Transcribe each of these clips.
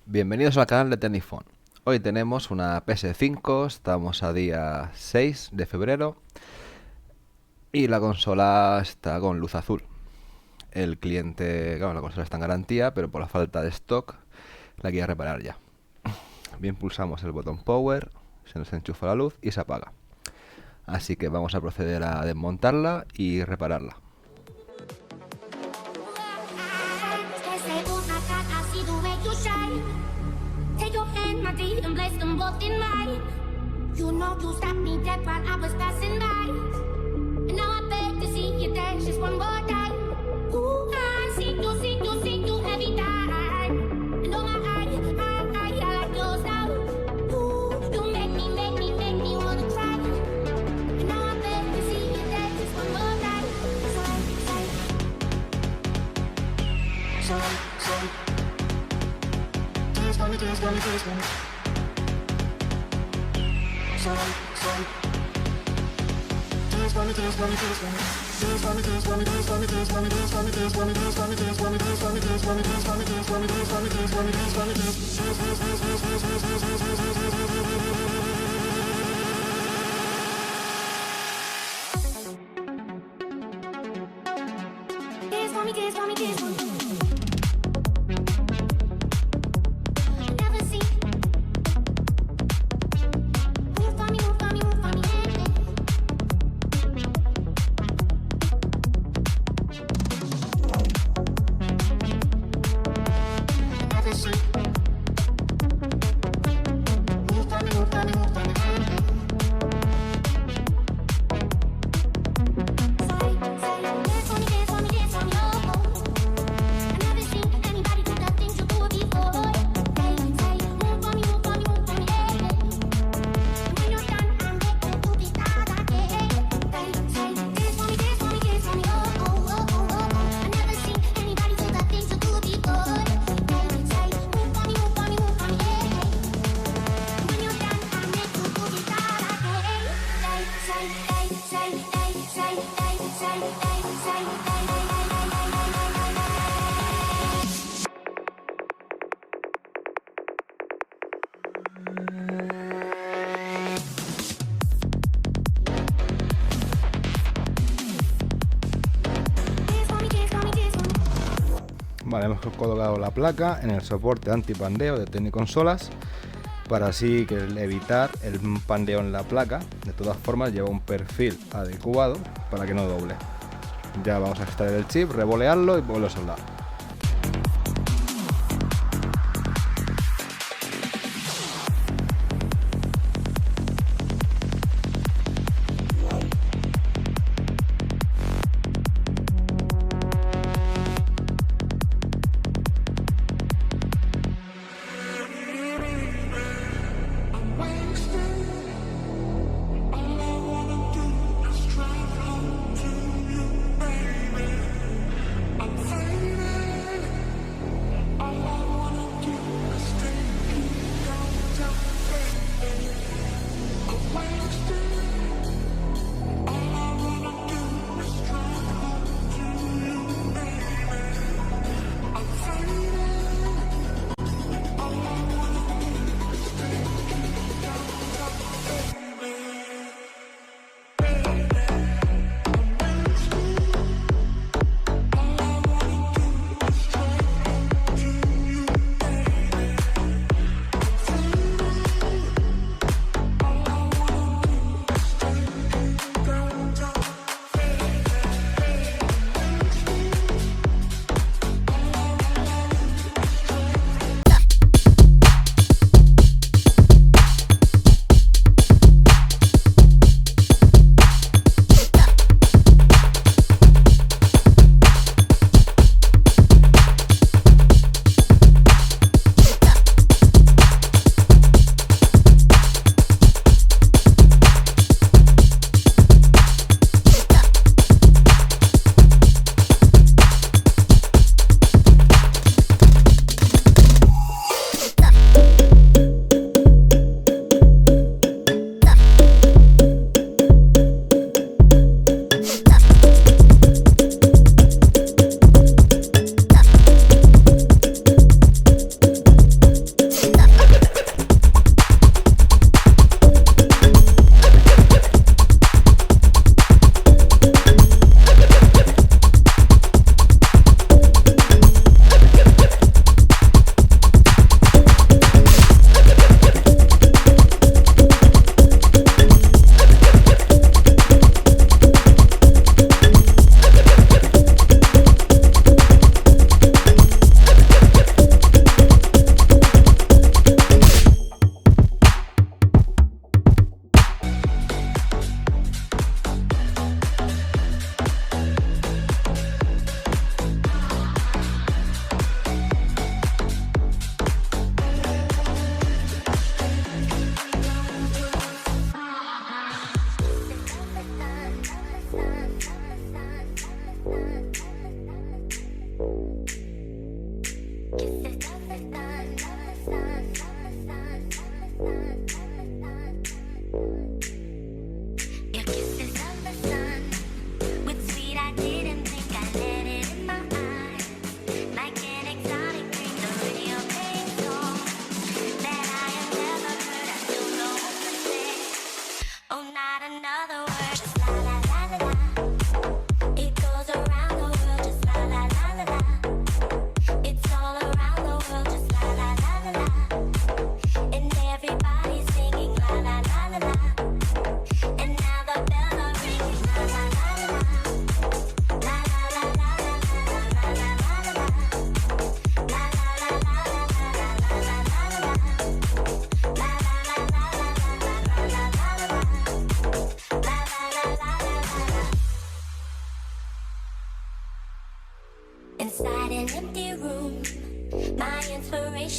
Bienvenidos al canal de Tenifone. Hoy tenemos una PS5, estamos a día 6 de febrero y la consola está con luz azul. El cliente, claro, la consola está en garantía, pero por la falta de stock la quiero reparar ya. Bien, pulsamos el botón Power, se nos enchufa la luz y se apaga. Así que vamos a proceder a desmontarla y repararla. You know you stopped me dead while I was passing by. And now I beg to see you dance just one more time. Ooh, I see you every time. And oh my, I like yours now. Ooh, you make me wanna cry. And now I beg to see you dance just one more time. Tears for me. Vale, hemos colocado la placa en el soporte antipandeo de Tecniconsolas para así que evitar el pandeo en la placa. De todas formas lleva un perfil adecuado para que no doble. Ya vamos a extraer el chip, revolearlo y volverlo a soldar.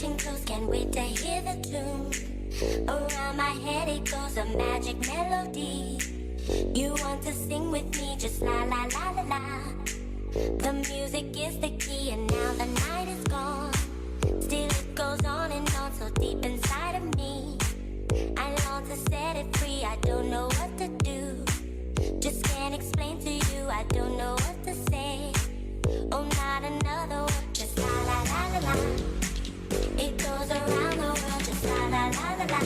Pushing close, can't wait to hear the tune. Around my head it goes a magic melody. You want to sing with me, just la la la la la. The music is the key and now the night is gone. Still it goes on and on so deep inside of me. I long to set it free, I don't know what to do. Just can't explain to you, I don't know what to say. Oh, not another word, just la la la la la. It goes around the world, just la la la la la.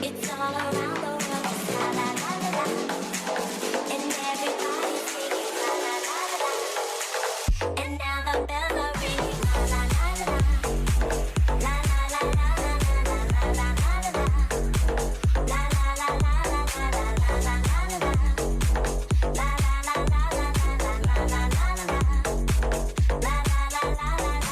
It's all around the world, just la la la la la. And everybody's singing la la la la la. And now the bells are ringing la la la la la. La la la la la la la la la la la. La la la la la la la la la la la. La la la la la la la la la la la. La la la la la la.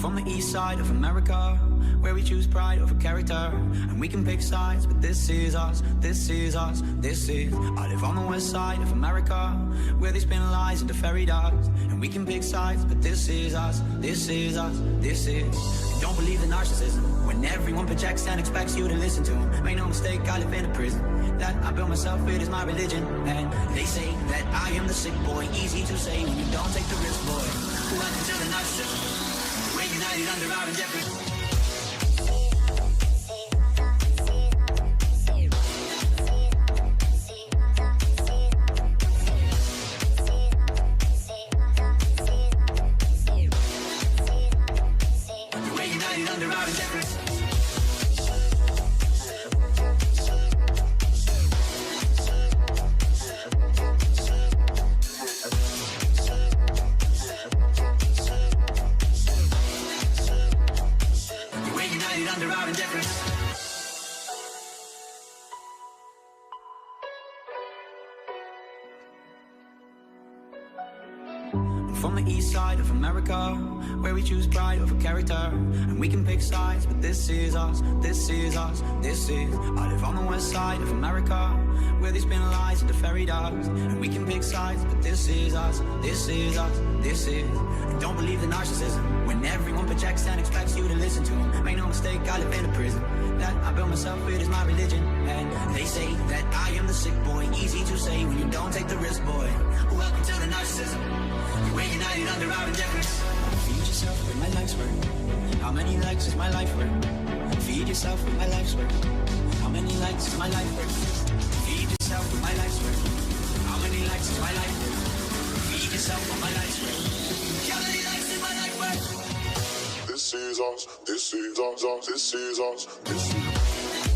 From the east side of America, where we choose pride over character, and we can pick sides, but this is us, this is us, this is. I live on the west side of America, where they spin lies into fairy dust, and we can pick sides, but this is us, this is us, this is. And don't believe the narcissism, when everyone projects and expects you to listen to them. Make no mistake, I live in a prison that I built myself, it is my religion. And they say that I am the sick boy, easy to say when you don't take the risk, boy. Welcome to the narcissism. We're united under our indifference. I'm from the east side of America, where we choose pride over character. And we can pick sides, but this is us, this is us, this is. I live on the west side of America, where they spin lies into fairy dust. And we can pick sides, but this is us, this is us, this is. And don't believe the narcissism, when everyone projects and expects you to listen to them. Make no mistake, I live in a prison that I built myself, it is my religion. And they say that I am the sick boy, easy to say when you don't take the risk, boy. Welcome to the narcissism, we're united under our indifference. Feed yourself with my life's work. How many likes is my life worth? Feed yourself with my life's work. How many likes is my life worth? Feed yourself with my life's work. How many likes is my life worth? Feed yourself with my life's work. How many likes is my life worth? This is us, this is us, this is us, this is us.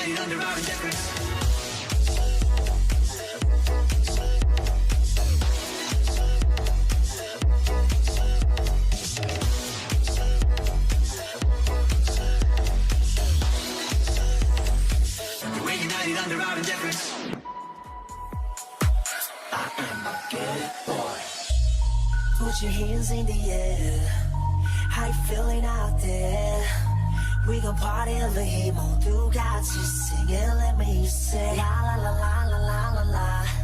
Under our indifference. We're united under our indifference. I am a good boy. Put your hands in the air. How you feeling out there? We gon' party over here, 모두 같이 sing it, let me say la la la la la la la la.